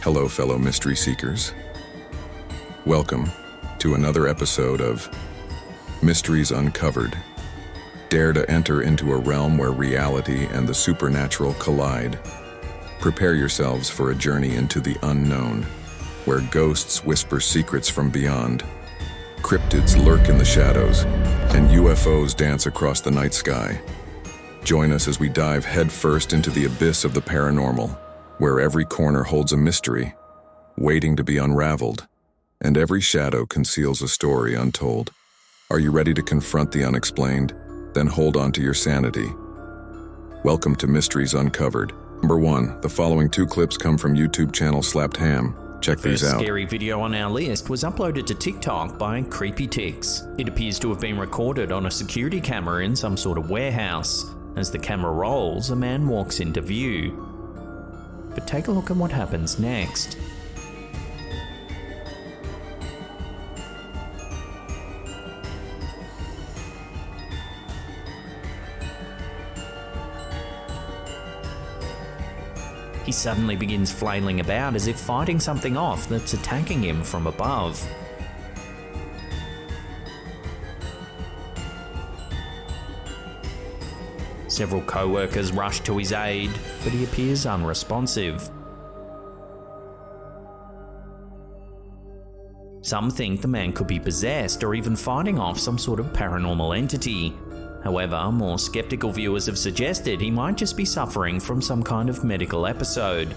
Hello, fellow mystery seekers. Welcome to another episode of Mysteries Uncovered. Dare to enter into a realm where reality and the supernatural collide. Prepare yourselves for a journey into the unknown, where ghosts whisper secrets from beyond, cryptids lurk in the shadows, and UFOs dance across the night sky. Join us as we dive headfirst into the abyss of the paranormal, where every corner holds a mystery, waiting to be unraveled, and every shadow conceals a story untold. Are you ready to confront the unexplained? Then hold on to your sanity. Welcome to Mysteries Uncovered. Number 1, the following 2 clips come from YouTube channel Slapped Ham. Check these out. The scary video on our list was uploaded to TikTok by Creepy Tix. It appears to have been recorded on a security camera in some sort of warehouse. As the camera rolls, a man walks into view. But take a look at what happens next. He suddenly begins flailing about as if fighting something off that's attacking him from above. Several co-workers rush to his aid, but he appears unresponsive. Some think the man could be possessed or even fighting off some sort of paranormal entity. However, more skeptical viewers have suggested he might just be suffering from some kind of medical episode.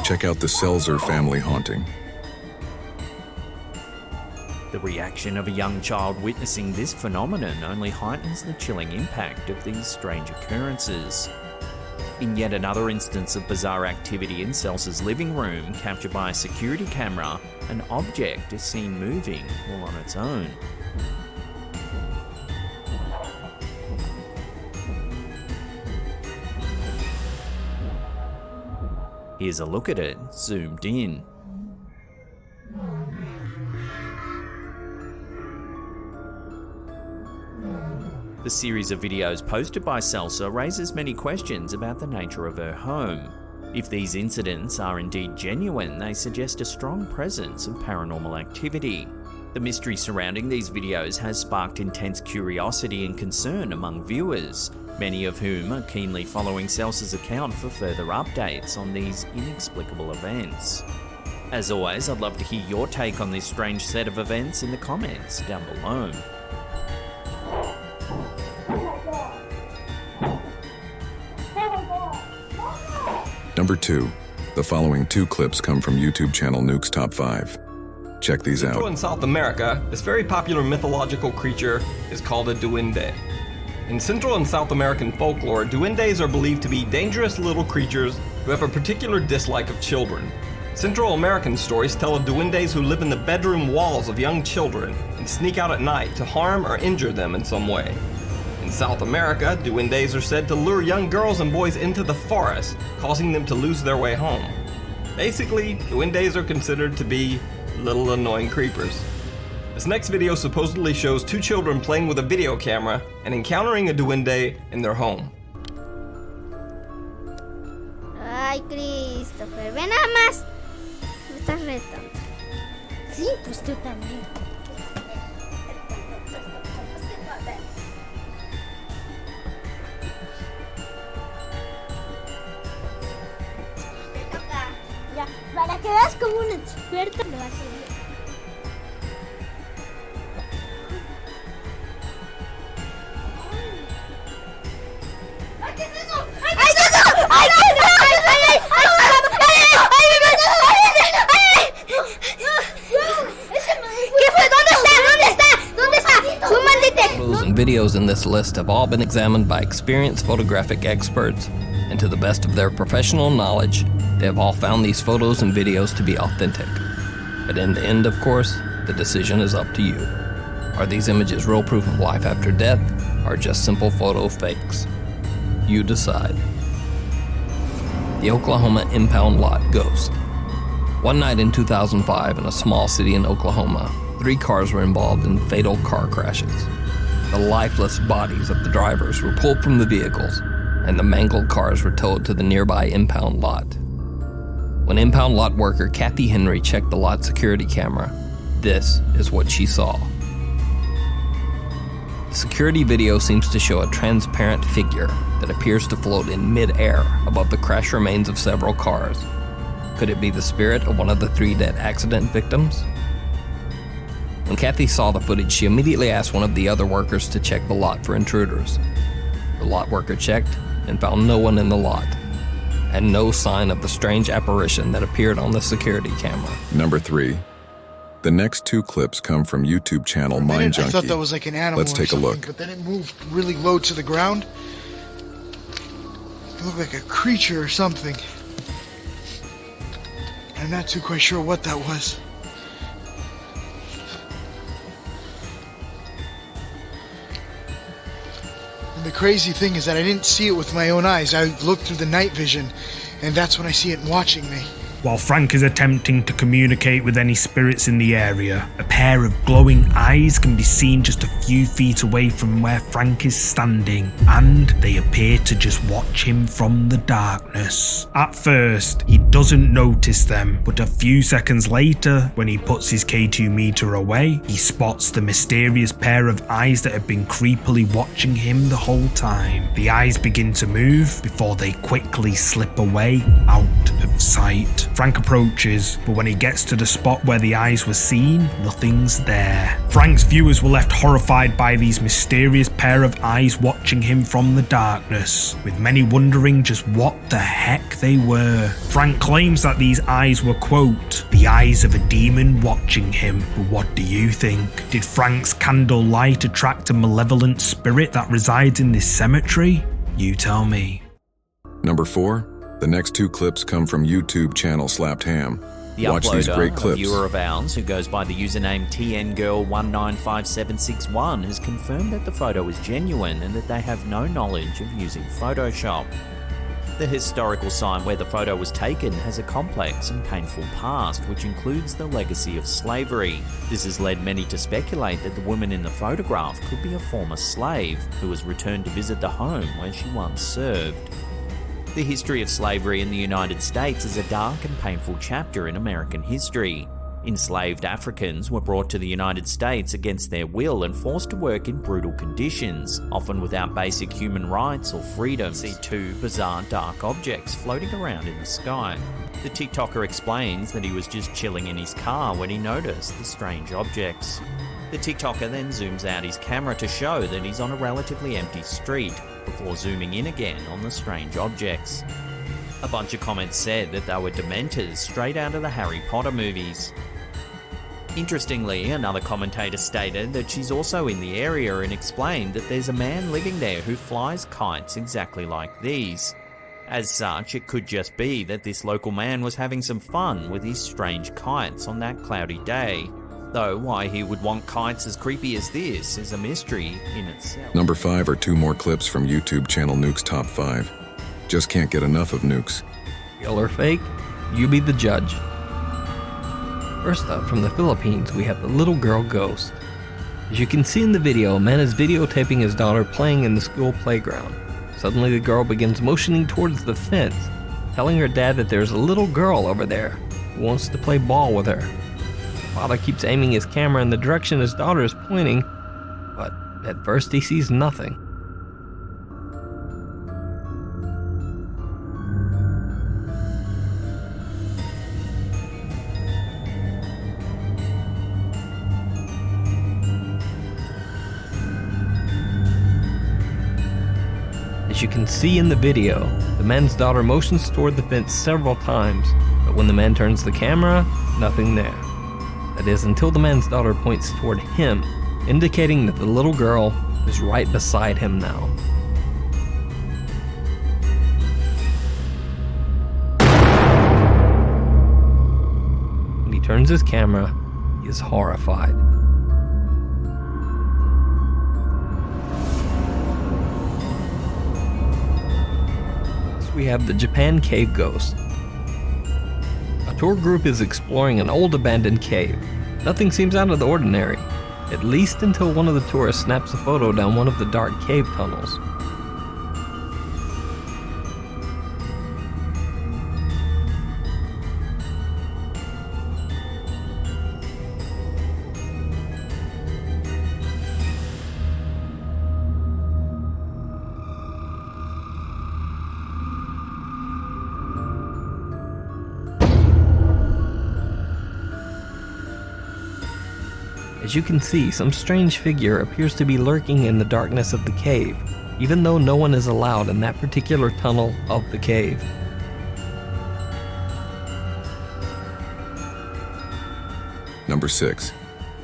Check out the Selzer family haunting. The reaction of a young child witnessing this phenomenon only heightens the chilling impact of these strange occurrences. In yet another instance of bizarre activity in Selzer's living room, captured by a security camera, an object is seen moving all on its own. Here's a look at it, zoomed in. The series of videos posted by Selzer raises many questions about the nature of her home. If these incidents are indeed genuine, they suggest a strong presence of paranormal activity. The mystery surrounding these videos has sparked intense curiosity and concern among viewers, many of whom are keenly following Selzer's account for further updates on these inexplicable events. As always, I'd love to hear your take on this strange set of events in the comments down below. Number 2, the following 2 clips come from YouTube channel Nuke's Top 5. Check these out. In South America, this very popular mythological creature is called a duende. In Central and South American folklore, duendes are believed to be dangerous little creatures who have a particular dislike of children. Central American stories tell of duendes who live in the bedroom walls of young children and sneak out at night to harm or injure them in some way. In South America, duendes are said to lure young girls and boys into the forest, causing them to lose their way home. Basically, duendes are considered to be little annoying creepers. This next video supposedly shows 2 children playing with a video camera and encountering a duende in their home. Ay, Christopher, ve nada más. Me estás retando. Sí, pues tú también. Ya, para que veas como un experto lo hace bien. ¿Qué es eso? ¡Ay, qué es eso! ¡Ay, qué es eso! ¡Ay, ay, ay! ¿Qué fue? ¿Dónde está? ¿Dónde está? ¡Súmate! Photos and videos in this list have all been examined by experienced photographic experts, and to the best of their professional knowledge, they have all found these photos and videos to be authentic. But in the end, of course, the decision is up to you. Are these images real proof of life after death, or just simple photo fakes? You decide. The Oklahoma impound lot ghost. One night in 2005 in a small city in Oklahoma, 3 cars were involved in fatal car crashes. The lifeless bodies of the drivers were pulled from the vehicles, and the mangled cars were towed to the nearby impound lot. When impound lot worker Kathy Henry checked the lot security camera, this is what she saw. The security video seems to show a transparent figure that appears to float in mid-air above the crash remains of several cars. Could it be the spirit of one of the 3 dead accident victims? When Kathy saw the footage, she immediately asked one of the other workers to check the lot for intruders. The lot worker checked and found no one in the lot, and no sign of the strange apparition that appeared on the security camera. Number 3. The next 2 clips come from YouTube channel Mind Junkie. I thought that was like an animal. Let's take a look. But then it moved really low to the ground. It looked like a creature or something. I'm not too quite sure what that was. And the crazy thing is that I didn't see it with my own eyes. I looked through the night vision, and that's when I see it watching me. While Frank is attempting to communicate with any spirits in the area, a pair of glowing eyes can be seen just a few feet away from where Frank is standing, and they appear to just watch him from the darkness. At first, he doesn't notice them, but a few seconds later, when he puts his K2 meter away, he spots the mysterious pair of eyes that have been creepily watching him the whole time. The eyes begin to move before they quickly slip away out of sight. Frank approaches, but when he gets to the spot where the eyes were seen, nothing's there. Frank's viewers were left horrified by these mysterious pair of eyes watching him from the darkness, with many wondering just what the heck they were. Frank claims that these eyes were, quote, the eyes of a demon watching him. But what do you think? Did Frank's candle light attract a malevolent spirit that resides in this cemetery? You tell me. Number 4. The next 2 clips come from YouTube channel Slapped Ham. The Watch these uploader, great a clips. viewer of ours who goes by the username TNGirl195761, has confirmed that the photo is genuine and that they have no knowledge of using Photoshop. The historical site where the photo was taken has a complex and painful past, which includes the legacy of slavery. This has led many to speculate that the woman in the photograph could be a former slave who has returned to visit the home where she once served. The history of slavery in the United States is a dark and painful chapter in American history. Enslaved Africans were brought to the United States against their will and forced to work in brutal conditions, often without basic human rights or freedoms. See 2 bizarre dark objects floating around in the sky. The TikToker explains that he was just chilling in his car when he noticed the strange objects. The TikToker then zooms out his camera to show that he's on a relatively empty street, before zooming in again on the strange objects. A bunch of comments said that they were dementors straight out of the Harry Potter movies. Interestingly, another commentator stated that she's also in the area and explained that there's a man living there who flies kites exactly like these. As such, it could just be that this local man was having some fun with his strange kites on that cloudy day. Though why he would want kites as creepy as this is a mystery in itself. Number 5 are 2 more clips from YouTube channel Nuke's Top 5. Just can't get enough of Nukes. Real or fake? You be the judge. First up, from the Philippines, we have the little girl ghost. As you can see in the video, a man is videotaping his daughter playing in the school playground. Suddenly the girl begins motioning towards the fence, telling her dad that there's a little girl over there who wants to play ball with her. Father keeps aiming his camera in the direction his daughter is pointing, but at first he sees nothing. As you can see in the video, the man's daughter motions toward the fence several times, but when the man turns the camera, nothing there. That is, until the man's daughter points toward him, indicating that the little girl is right beside him now. When he turns his camera, he is horrified. Next, we have the Japan Cave Ghost. A tour group is exploring an old abandoned cave. Nothing seems out of the ordinary, at least until one of the tourists snaps a photo down one of the dark cave tunnels. As you can see, some strange figure appears to be lurking in the darkness of the cave, even though no one is allowed in that particular tunnel of the cave. Number 6.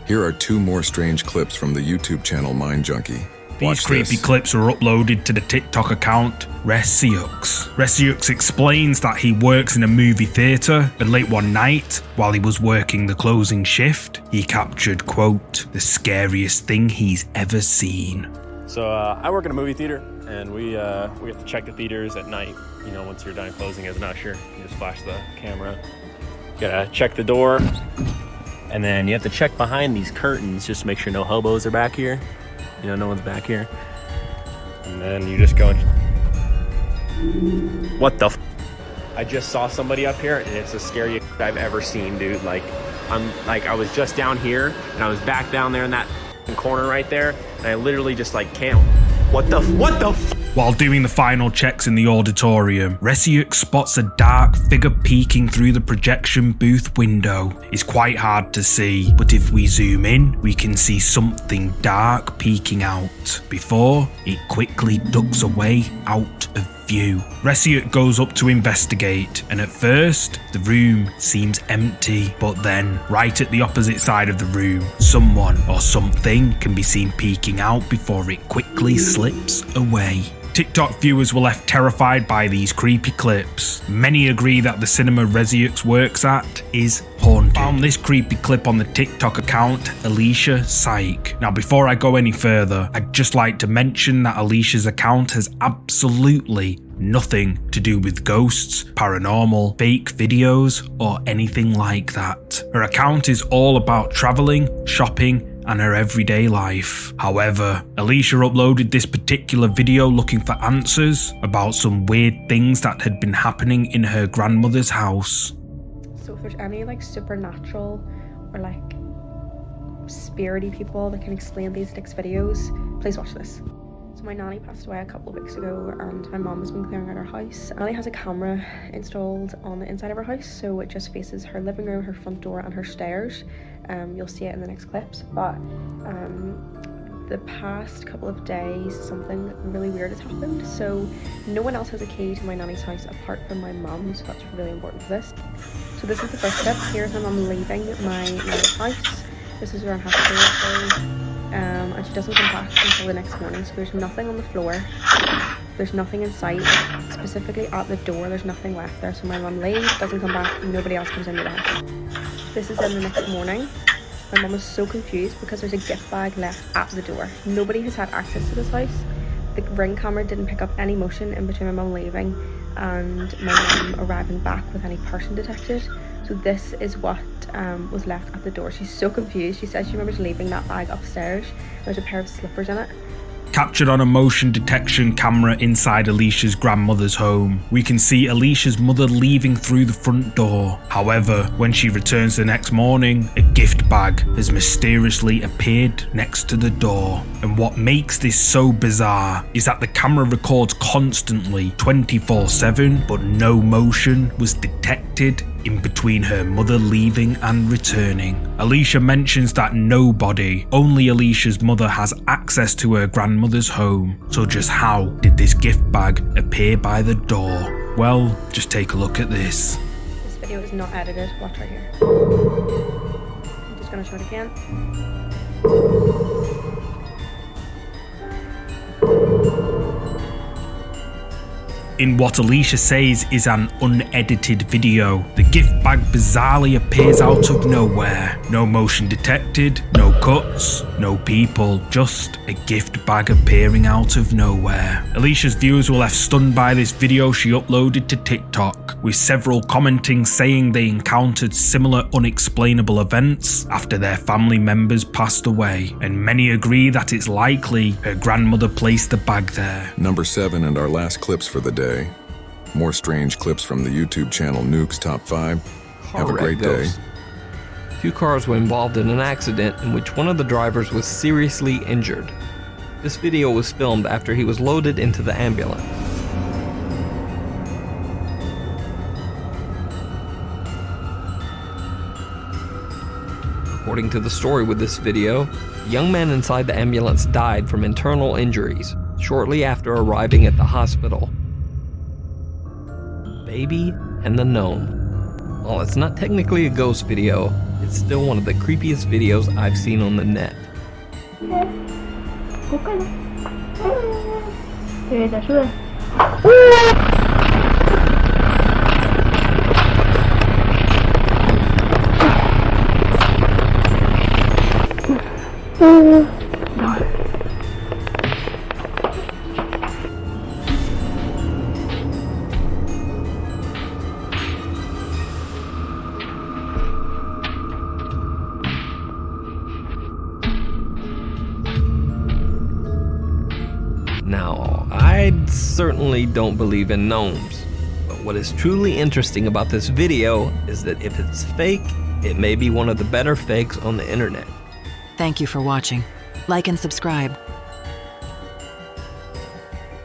Here are 2 more strange clips from the YouTube channel Mind Junkie. These Watch creepy this. clips are uploaded to the TikTok account Resiux. Resiux explains that he works in a movie theatre, and late one night, while he was working the closing shift, he captured, quote, the scariest thing he's ever seen. So I work in a movie theater, and we have to check the theaters at night. You know, once you're done closing as an usher, you just flash the camera. You gotta check the door, and then you have to check behind these curtains just to make sure no hobos are back here. You know, no one's back here. And then you just go and... What the f? I just saw somebody up here, and it's the scariest I've ever seen, dude. Like, I was just down here, and I was back down there in that corner right there, and I literally just like can't. What the f? While doing the final checks in the auditorium, Resiux spots a dark figure peeking through the projection booth window. It's quite hard to see, but if we zoom in, we can see something dark peeking out, before it quickly ducks away out of view. Resiux goes up to investigate, and at first, the room seems empty, but then, right at the opposite side of the room, someone or something can be seen peeking out before it quickly slips away. TikTok viewers were left terrified by these creepy clips. Many agree that the cinema Resiux works at is haunted. Found this creepy clip on the TikTok account Alicia Psych. Now before I go any further, I'd just like to mention that Alicia's account has absolutely nothing to do with ghosts, paranormal, fake videos, or anything like that. Her account is all about traveling, shopping, and her everyday life. However, Alicia uploaded this particular video looking for answers about some weird things that had been happening in her grandmother's house. So if there's any like supernatural or like spirity people that can explain these next videos, please watch this. So my nanny passed away a couple of weeks ago, and my mom has been clearing out her house. Nanny has a camera installed on the inside of her house, so it just faces her living room, her front door, and her stairs. You'll see it in the next clips, but the past couple of days something really weird has happened. So no one else has a key to my nanny's house apart from my mum, so that's really important for this. So this is the first clip. Here's my mum leaving my nanny's house. This is around half a day, and she doesn't come back until the next morning. So there's nothing on the floor, there's nothing in sight, specifically at the door there's nothing left there. So my mum leaves, doesn't come back, nobody else comes into the house. This is in the next morning. My mum is so confused because there's a gift bag left at the door. Nobody has had access to this house. The Ring camera didn't pick up any motion in between my mum leaving and my mum arriving back with any person detected. So this is what was left at the door. She's so confused. She says she remembers leaving that bag upstairs. There's a pair of slippers in it. Captured on a motion detection camera inside Alicia's grandmother's home, we can see Alicia's mother leaving through the front door. However, when she returns the next morning, a gift bag has mysteriously appeared next to the door. And what makes this so bizarre is that the camera records constantly 24/7, but no motion was detected in between her mother leaving and returning. Alicia mentions that nobody, only Alicia's mother, has access to her grandmother's home. So just how did this gift bag appear by the door? Well, just take a look at this. This video is not edited. Watch right here. I'm just gonna show it again. In what Alicia says is an unedited video, the gift bag bizarrely appears out of nowhere. No motion detected, no cuts, no people, just a gift bag appearing out of nowhere. Alicia's viewers were left stunned by this video she uploaded to TikTok, with several commenting saying they encountered similar unexplainable events after their family members passed away, and many agree that it's likely her grandmother placed the bag there. Number 7 and our last clips for the day. More strange clips from the YouTube channel Nuke's Top 5. Have a great day. Two cars were involved in an accident in which one of the drivers was seriously injured. This video was filmed after he was loaded into the ambulance. According to the story with this video, the young man inside the ambulance died from internal injuries shortly after arriving at the hospital. Baby and the Gnome. While it's not technically a ghost video, it's still one of the creepiest videos I've seen on the net. Now, I certainly don't believe in gnomes, but what is truly interesting about this video is that if it's fake, it may be one of the better fakes on the internet. Thank you for watching. Like and subscribe.